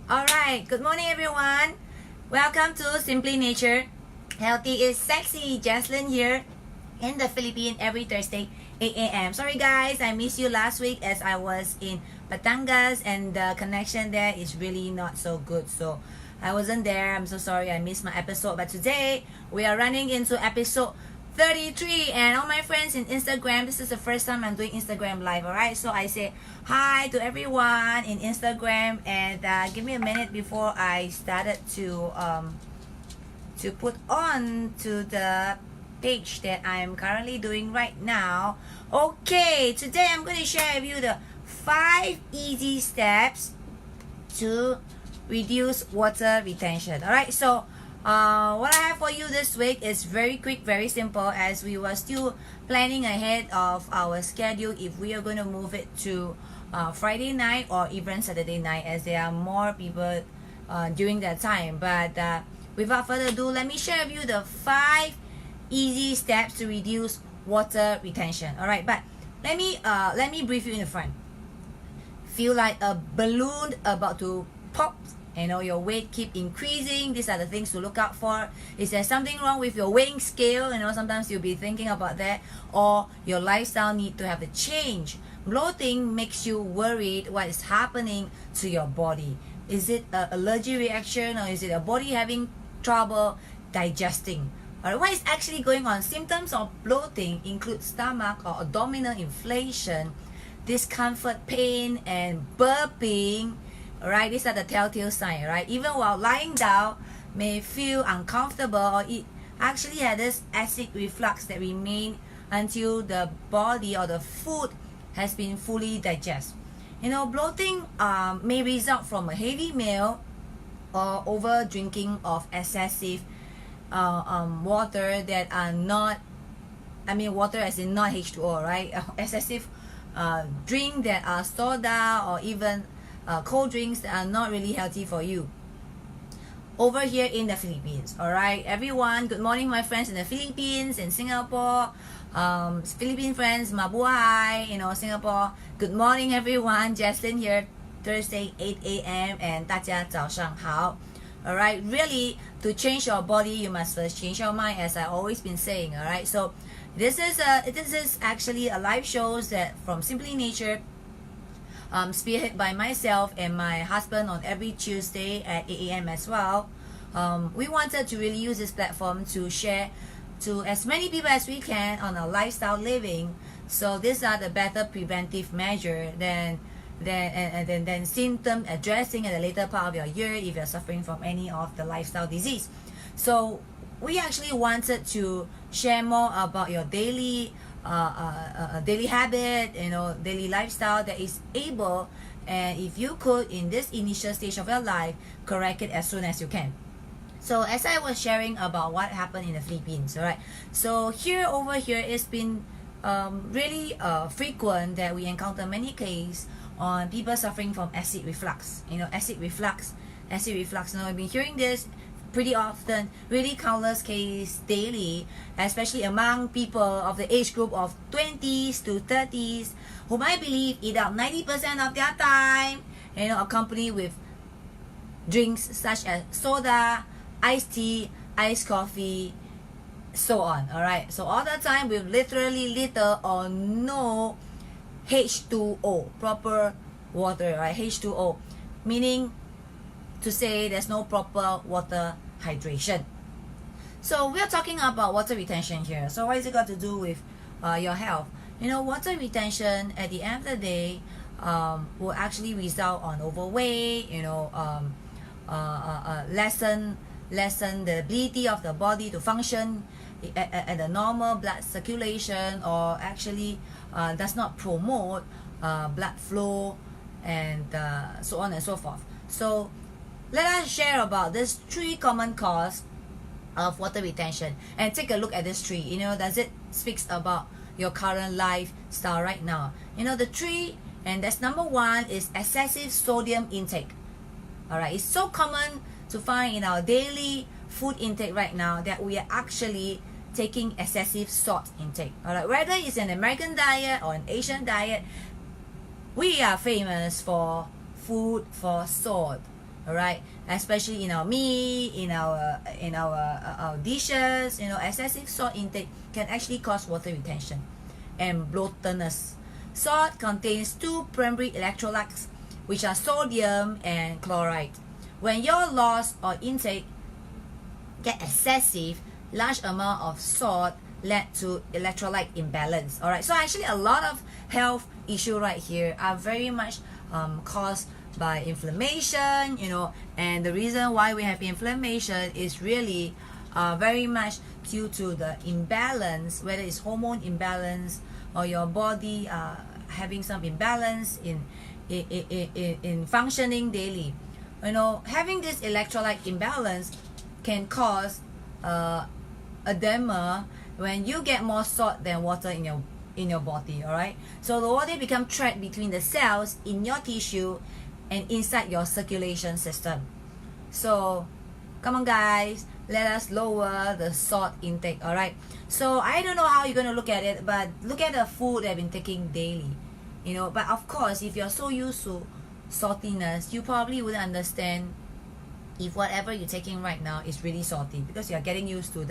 Alright, good morning everyone. Welcome to Simply Nature. Healthy is sexy. JASLIN here in the Philippines every Thursday 8 a.m. Sorry guys, I missed you last week as I was in Batangas and the connection there is really not so good. So I wasn't there. I'm so sorry I missed my episode. But today we are running into episode 33, and all my friends in Instagram, this is the first time I'm doing Instagram live. Alright, so I say hi to everyone in Instagram, and give me a minute before I started to put on to the page that I'm currently doing right now. Okay, today I'm going to share with you the 5 easy steps to reduce water retention. Alright, so what I have for you this week is very quick, very simple, as we were still planning ahead of our schedule if we are going to move it to Friday night or even Saturday night, as there are more people during that time. But without further ado, let me share with you the 5 easy steps to reduce water retention. Alright, but let me brief you in the front. Feel like a balloon about to pop. Your weight keep increasing. These are the things to look out for. Is there something wrong with your weighing scale? Sometimes you'll be thinking about that, or your lifestyle need to have a change. Bloating makes you worried what is happening to your body. Is it an allergic reaction, or is it a body having trouble digesting? Alright, what is actually going on? Symptoms of bloating include stomach or abdominal inflation, discomfort, pain, and burping. Alright, these are the telltale signs, right? Even while lying down, may feel uncomfortable, or it actually had this acid reflux that remain until the body or the food has been fully digested. Bloating may result from a heavy meal or over drinking of excessive water that are not, water as in not H2O, right? Excessive drink that are soda or even cold drinks that are not really healthy for you over here in the Philippines. Alright, everyone, good morning my friends in the Philippines, in Singapore, Philippine friends, mabuhay, Singapore. Good morning everyone. JASLIN here, Thursday 8 a.m. and 大家早上好. Alright, really, to change your body you must first change your mind, as I always been saying. Alright, so this is actually a live shows that from Simply Nature, spearheaded by myself and my husband on every Tuesday at 8 a.m. as well. We wanted to really use this platform to share to as many people as we can on a lifestyle living. So these are the better preventive measure than symptom addressing at the later part of your year if you're suffering from any of the lifestyle disease. So we actually wanted to share more about your daily daily habit, daily lifestyle that is able, and if you could in this initial stage of your life, correct it as soon as you can. So as I was sharing about what happened in the Philippines, alright, so over here it's been really frequent that we encounter many cases on people suffering from acid reflux. Acid reflux, we've been hearing this pretty often, really countless cases daily, especially among people of the age group of 20s to 30s, whom I believe eat out 90% of their time, accompanied with drinks such as soda, iced tea, iced coffee, so on. Alright, so all the time with literally little or no H2O, proper water, right? H2O, meaning to say there's no proper water hydration. So we're talking about water retention here. So what is it got to do with your health? Water retention at the end of the day will actually result on overweight, lessen the ability of the body to function at the normal blood circulation, or actually does not promote blood flow, and so on and so forth. So let us share about these 3 common causes of water retention and take a look at this 3. Does it speaks about your current lifestyle right now? The 3, and that's number 1 is excessive sodium intake. Alright, it's so common to find in our daily food intake right now that we are actually taking excessive salt intake. Alright, whether it's an American diet or an Asian diet, we are famous for food for salt. all right, especially in our meat, in our dishes. Excessive salt intake can actually cause water retention and bloatedness. Salt contains two primary electrolytes, which are sodium and chloride. When your loss or intake get excessive, large amount of salt led to electrolyte imbalance. All right, so actually a lot of health issue right here are very much caused by inflammation, and the reason why we have inflammation is really very much due to the imbalance, whether it's hormone imbalance or your body having some imbalance in functioning daily. Having this electrolyte imbalance can cause edema when you get more salt than water in your body. All right, so the water become trapped between the cells in your tissue and inside your circulation system. So come on guys, let us lower the salt intake. All right, so I don't know how you're going to look at it, but look at the food I've been taking daily. But of course, if you're so used to saltiness, you probably wouldn't understand if whatever you're taking right now is really salty, because you're getting used to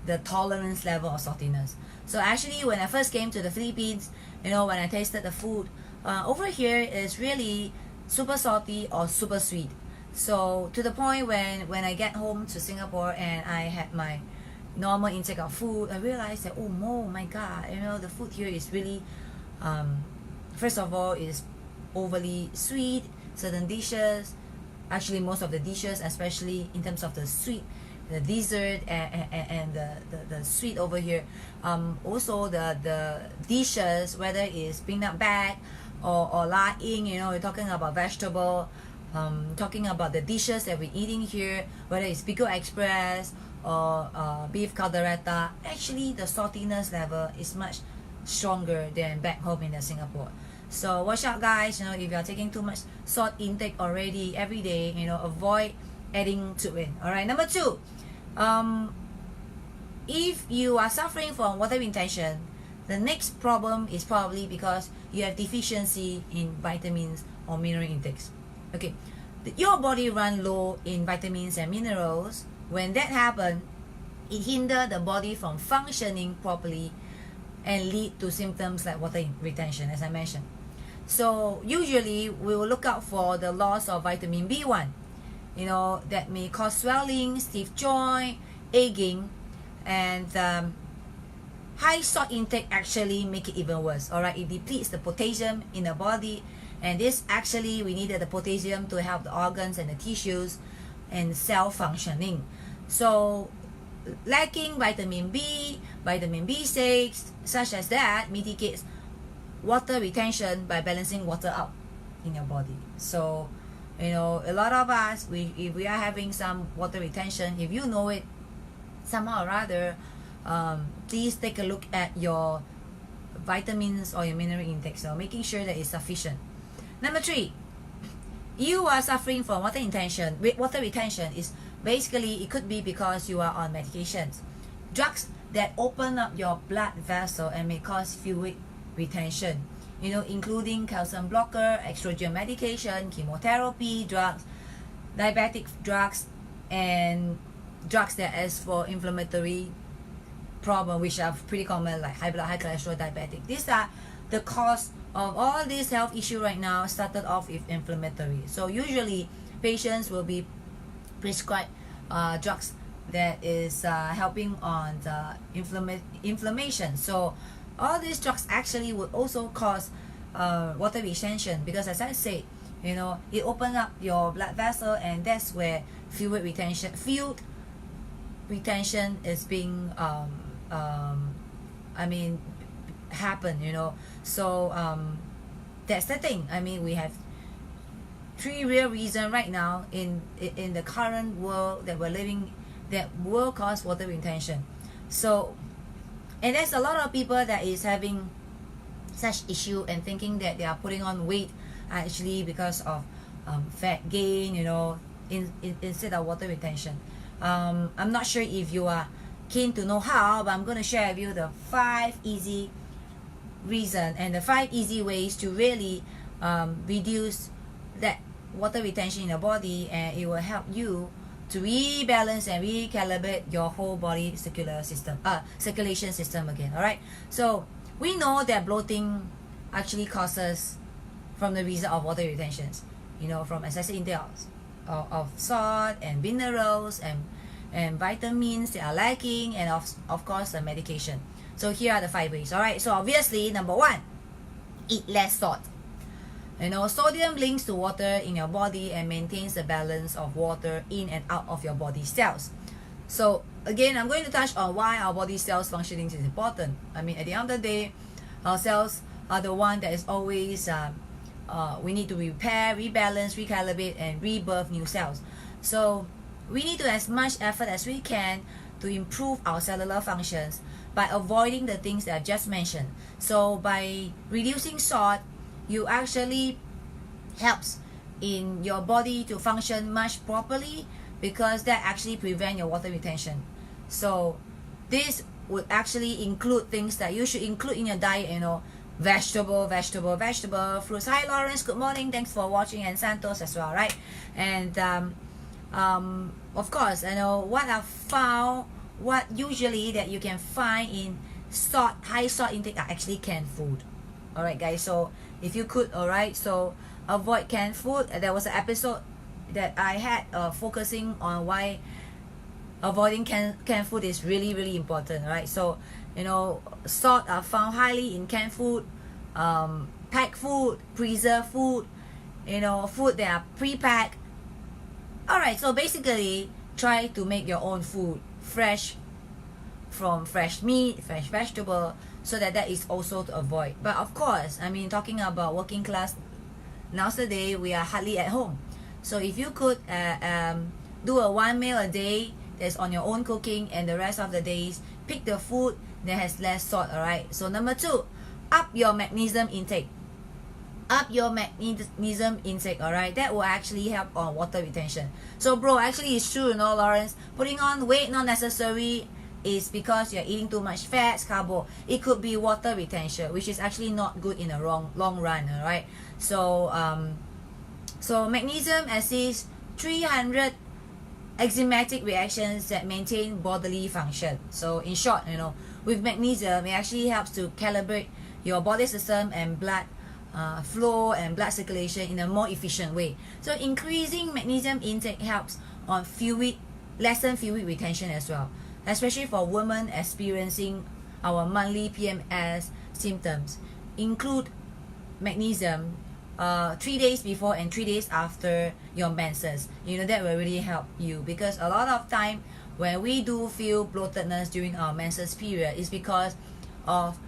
the tolerance level of saltiness. So actually, when I first came to the Philippines, when I tasted the food over here is really super salty or super sweet. So to the point when I get home to Singapore and I had my normal intake of food, I realized that, oh my god, the food here is really first of all, is overly sweet. Certain dishes, actually most of the dishes, especially in terms of the sweet, the dessert and the sweet over here, also the dishes, whether it's peanut bag or laing, we're talking about vegetable, talking about the dishes that we're eating here, whether it's pico express or beef caldereta. Actually the saltiness level is much stronger than back home in Singapore. So watch out guys, if you're taking too much salt intake already every day, avoid adding to it. All right, number 2, if you are suffering from water retention, the next problem is probably because you have deficiency in vitamins or mineral intakes. Okay, your body run low in vitamins and minerals. When that happens, it hinders the body from functioning properly and lead to symptoms like water retention, as I mentioned. So usually we will look out for the loss of vitamin B1, that may cause swelling, stiff joint, aching, and high salt intake actually make it even worse. All right, it depletes the potassium in the body, and this actually, we needed the potassium to help the organs and the tissues and cell functioning. So lacking vitamin B, vitamin B6, such as that, mitigates water retention by balancing water out in your body. So a lot of us, if we are having some water retention, if you know it somehow or other, please take a look at your vitamins or your mineral intake, so making sure that it's sufficient. Number 3, you are suffering from water retention. Water retention is basically, it could be because you are on medications, drugs that open up your blood vessel and may cause fluid retention, including calcium blocker, estrogen medication, chemotherapy drugs, diabetic drugs, and drugs that is for inflammatory problem, which are pretty common, like high blood, high cholesterol, diabetic. These are the cause of all these health issue right now. Started off with inflammatory. So usually patients will be prescribed drugs that is helping on the inflammation. So all these drugs actually would also cause water retention, because as I said, it opens up your blood vessel, and that's where fluid retention is being happen. So that's the thing. We have 3 real reasons right now in the current world that we're living that will cause water retention. So, and there's a lot of people that is having such issue and thinking that they are putting on weight actually because of fat gain, instead of water retention. I'm not sure if you are keen to know how, but I'm going to share with you the 5 easy reasons and the 5 easy ways to really reduce that water retention in your body, and it will help you to rebalance and recalibrate your whole body circulation system again. All right, so we know that bloating actually causes from the result of water retentions, from excessive intake of salt and minerals and vitamins that are lacking, and of course the medication. So here are the 5 ways. All right, so obviously, number 1, eat less salt. Sodium links to water in your body and maintains the balance of water in and out of your body cells. So again, I'm going to touch on why our body cells functioning is important. I mean, at the end of the day, our cells are the one that is always we need to repair, rebalance, recalibrate, and rebirth new cells. So we need to as much effort as we can to improve our cellular functions by avoiding the things that I just mentioned. So by reducing salt, you actually helps in your body to function much properly, because that actually prevent your water retention. So this would actually include things that you should include in your diet, vegetable, fruits. Hi Lawrence, good morning, thanks for watching, and Santos as well, right? And of course, what usually that you can find in high salt intake are actually canned food. All right, guys, so if you could, all right, so avoid canned food. There was an episode that I had focusing on why avoiding canned food is really, really important, right? So salt are found highly in canned food, packed food, preserved food, food that are pre-packed. All right, so basically try to make your own food fresh, from fresh meat, fresh vegetable, so that is also to avoid. But of course, I mean, talking about working class, nowadays we are hardly at home. So if you could do a 1 meal a day that's on your own cooking, and the rest of the days pick the food that has less salt. All right, so number 2, up your magnesium intake. All right, that will actually help on water retention. So bro, actually it's true, Lawrence, putting on weight not necessary is because you're eating too much fats, carbo. It could be water retention, which is actually not good in the long run. All right, so so magnesium assists 300 enzymatic reactions that maintain bodily function. So in short, with magnesium, it actually helps to calibrate your body system and blood flow and blood circulation in a more efficient way. So increasing magnesium intake helps on lessen fluid retention as well, especially for women experiencing our monthly PMS symptoms. Include magnesium 3 days before and 3 days after your menses. That will really help you, because a lot of time when we do feel bloatedness during our menses period is because of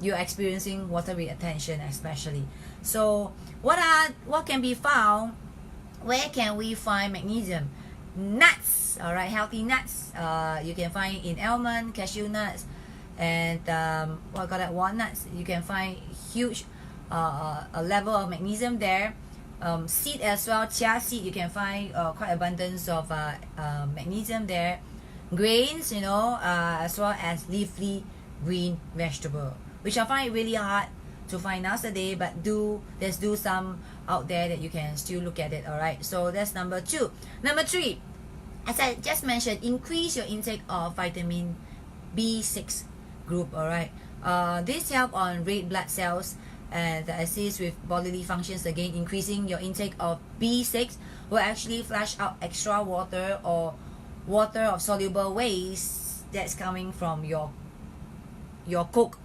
you're experiencing water retention especially. So what can be found? Where can we find magnesium? Nuts. All right, healthy nuts. You can find in almond, cashew nuts, and walnuts. You can find huge a level of magnesium there. Seed as well, chia seed, you can find quite abundance of magnesium there. Grains, as well as leafy green vegetable, which I find really hard to find nowadays, but there's some out there that you can still look at it. All right, so that's number 2. Number 3, as I just mentioned, increase your intake of vitamin B6 group. All right, this help on red blood cells and assist with bodily functions. Again, increasing your intake of B6 will actually flush out extra water or water of soluble waste that's coming from your Coke,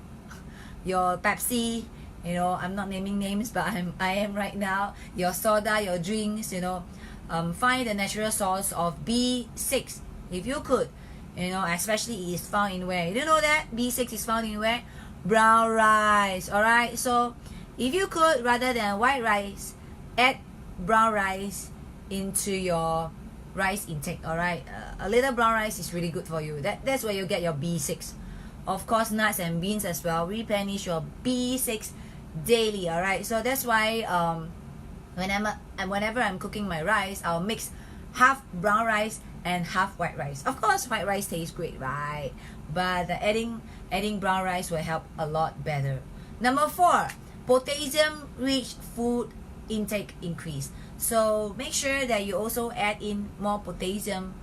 your Pepsi, I'm not naming names, but I am right now, your soda, your drinks, find the natural source of B6 if you could, especially it is found in where? You know that B6 is found in where? Brown rice. All right, so if you could, rather than white rice, add brown rice into your rice intake. All right, a little brown rice is really good for you. That's where you get your B6. Of course, nuts and beans as well replenish your B6 daily. All right, so that's why whenever I'm cooking my rice, I'll mix half brown rice and half white rice. Of course, white rice tastes great, right? But adding brown rice will help a lot better. Number 4, potassium rich food intake increase. So make sure that you also add in more potassium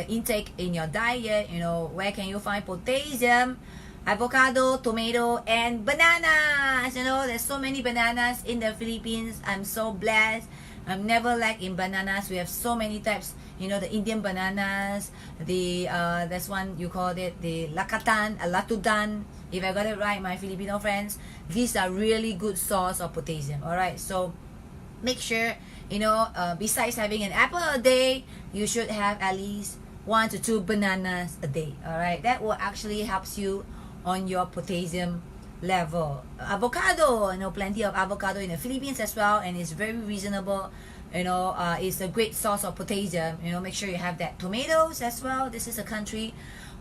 intake in your diet. Where can you find potassium? Avocado, tomato, and bananas. There's so many bananas in the Philippines. I'm so blessed. I'm never lack in bananas. We have so many types. The Indian bananas, the that's one you called it, the latudan. If I got it right, my Filipino friends, these are really good source of potassium. All right, so make sure besides having an apple a day, you should have at least 1 to 2 bananas a day. All right, that will actually helps you on your potassium level. Avocado, plenty of avocado in the Philippines as well, and it's very reasonable. It's a great source of potassium. Make sure you have that. Tomatoes as well. This is a country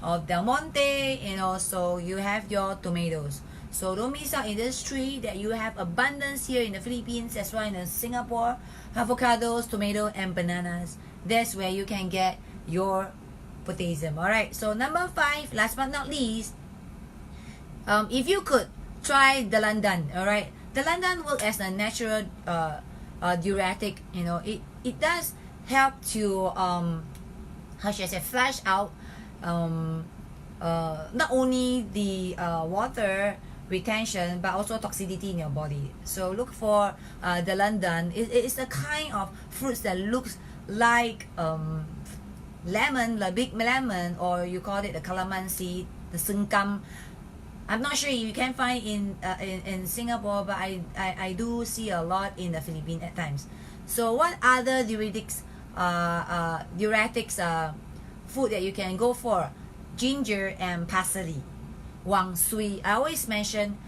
of Del Monte, so you have your tomatoes. So don't miss out in this tree that you have abundance here in the Philippines as well in Singapore. Avocados, tomato, and bananas. That's where you can get your potassium. All right, so number 5, last but not least, if you could try the Dalandan. All right, the Dalandan works as a natural diuretic. It does help to how should I say, flush out not only the water retention but also toxicity in your body. So look for the Dalandan. It's a kind of fruits that looks like lemon, like big lemon, or you call it the calamansi, the sengkam. I'm not sure if you can find in Singapore, but I do see a lot in the Philippines at times. So what other diuretics food that you can go for? Ginger and parsley, wang sui. I always mention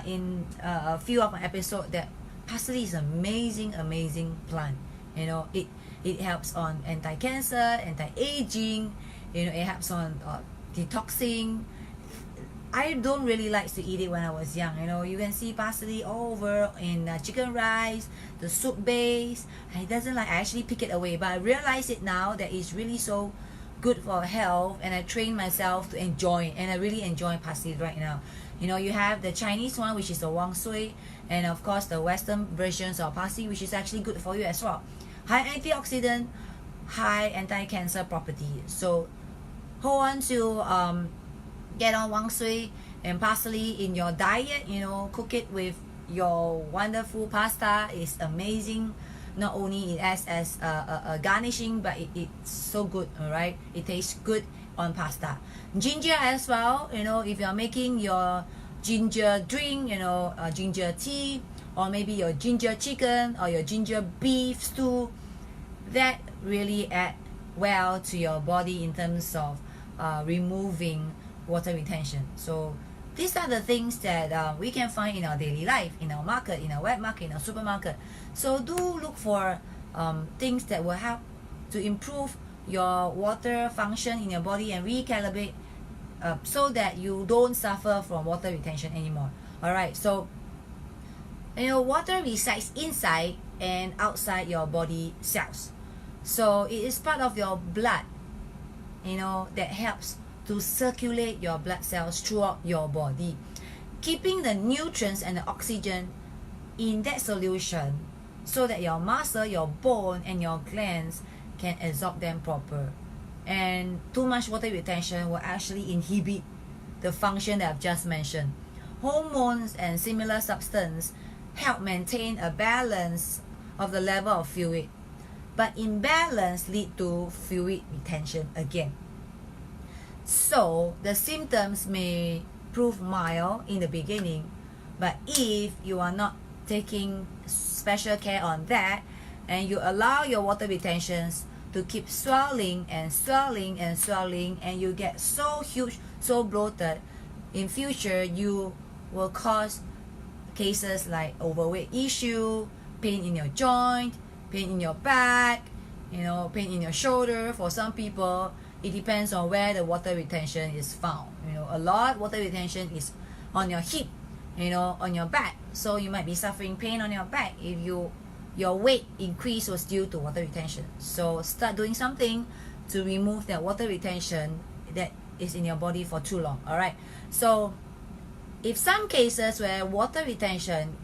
in a few of my episodes that parsley is amazing plant. It helps on anti-cancer, anti-aging. It helps on detoxing. I don't really like to eat it when I was young. You can see parsley all over in chicken rice, the soup base. I doesn't like. I actually pick it away, but I realize it now that it's really so good for health, and I train myself to enjoy it, and I really enjoy parsley right now. You have the Chinese one, which is the wang sui, and of course the Western versions of parsley, which is actually good for you as well. High antioxidant, high anti-cancer property. So hold on to get on wang sui and parsley in your diet. Cook it with your wonderful pasta. It's amazing. Not only it acts as a garnishing, but it's so good. All right, it tastes good on pasta. Ginger as well. If you're making your ginger drink, ginger tea, or maybe your ginger chicken or your ginger beef stew, that really add well to your body in terms of removing water retention. So these are the things that we can find in our daily life, in our market, in our wet market, in our supermarket. So do look for things that will help to improve your water function in your body and recalibrate so that you don't suffer from water retention anymore. Alright, so water resides inside and outside your body cells. So it is part of your blood, that helps to circulate your blood cells throughout your body, keeping the nutrients and the oxygen in that solution so that your muscle, your bone, and your glands can absorb them proper. And too much water retention will actually inhibit the function that I've just mentioned. Hormones and similar substances help maintain a balance of the level of fluid, but imbalance lead to fluid retention again. So the symptoms may prove mild in the beginning, but if you are not taking special care on that, and you allow your water retentions to keep swelling and swelling and swelling, and you get so huge, so bloated, in future you will cause cases like overweight issue, pain in your joint, pain in your back, pain in your shoulder. For some people, it depends on where the water retention is found. A lot water retention is on your hip, on your back. So you might be suffering pain on your back if your weight increase was due to water retention. So start doing something to remove that water retention that is in your body for too long. Alright, so if some cases where water retention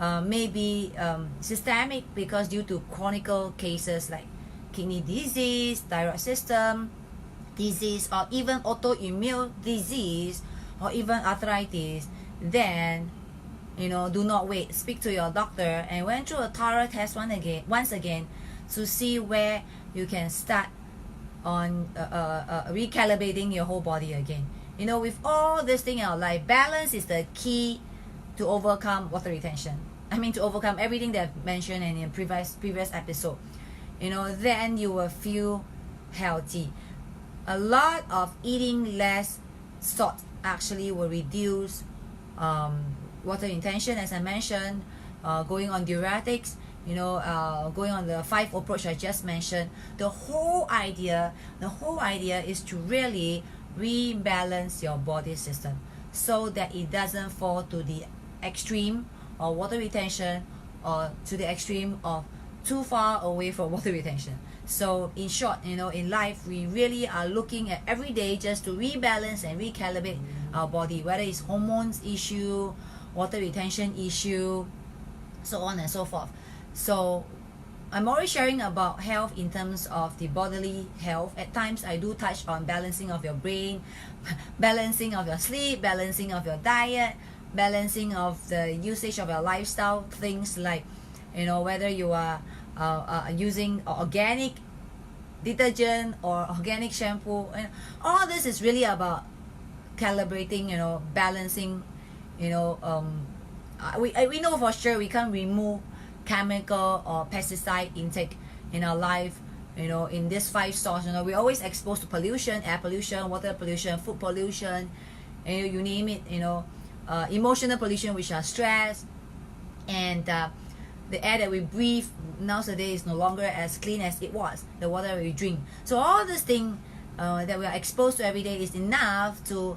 maybe systemic because due to chronic cases like kidney disease, thyroid system disease, or even autoimmune disease, or even arthritis, then do not wait. Speak to your doctor and went through a thorough test once again to see where you can start on recalibrating your whole body again. With all this thing in our life, balance is the key to overcome water retention. To overcome everything that I've mentioned in previous episode. Then you will feel healthy. A lot of eating less salt actually will reduce water retention, as I mentioned. Going on diuretics, going on the 5 approach I just mentioned. The whole idea is to really rebalance your body system so that it doesn't fall to the extreme of water retention or to the extreme of too far away from water retention. So in short, in life, we really are looking at every day just to rebalance and recalibrate our body, whether it's hormones issue, water retention issue, so on and so forth. So I'm always sharing about health in terms of the bodily health. At times I do touch on balancing of your brain, balancing of your sleep, balancing of your diet, balancing of the usage of your lifestyle, things like whether you are using organic detergent or organic shampoo, and all this is really about calibrating, balancing. We know for sure we can't remove chemical or pesticide intake in our life, in these 5 sources. We're always exposed to pollution, air pollution, water pollution, food pollution, you name it. Emotional pollution, which are stress, and the air that we breathe nowadays is no longer as clean as it was, the water we drink. So all this thing that we are exposed to every day is enough to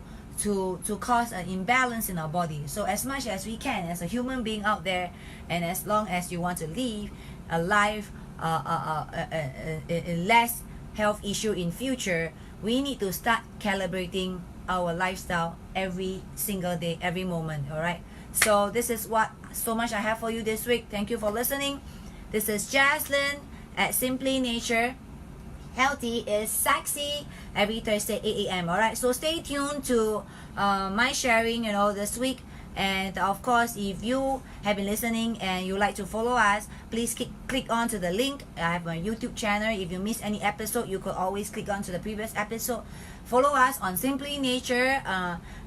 cause an imbalance in our body. So as much as we can, as a human being out there, and as long as you want to live a life less health issue in future, we need to start calibrating our lifestyle every single day, every moment. All right, so this is so much I have for you this week. Thank you for listening. This is Jaslin at Simply Nature. Healthy is sexy, every Thursday 8 a.m. Alright, so stay tuned to my sharing this week. And of course, if you have been listening and you like to follow us, please click on to the link. I have my YouTube channel. If you miss any episode, you could always click on to the previous episode. Follow us on Simply Nature.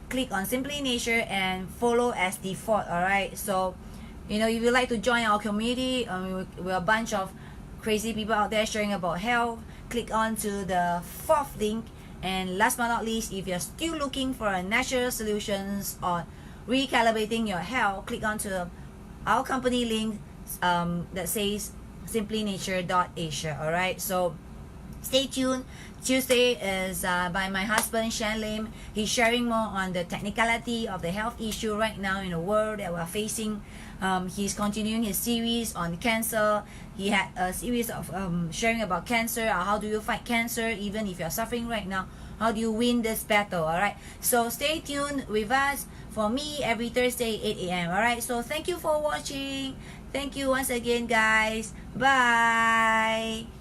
Click on Simply Nature and follow as default. Alright, so if you like to join our community, we're a bunch of crazy people out there sharing about health. Click on to the 4th link. And last but not least, if you're still looking for a natural solutions on recalibrating your health, click on to our company link that says simplynature.asia. Alright, so stay tuned. Tuesday is by my husband Shan Lim. He's sharing more on the technicality of the health issue right now in the world that we're facing. He's continuing his series on cancer. He had a series of sharing about cancer. How do you fight cancer even if you're suffering right now? How do you win this battle? Alright, so stay tuned with us for me every Thursday 8 a.m. Alright, so thank you for watching. Thank you once again, guys. Bye.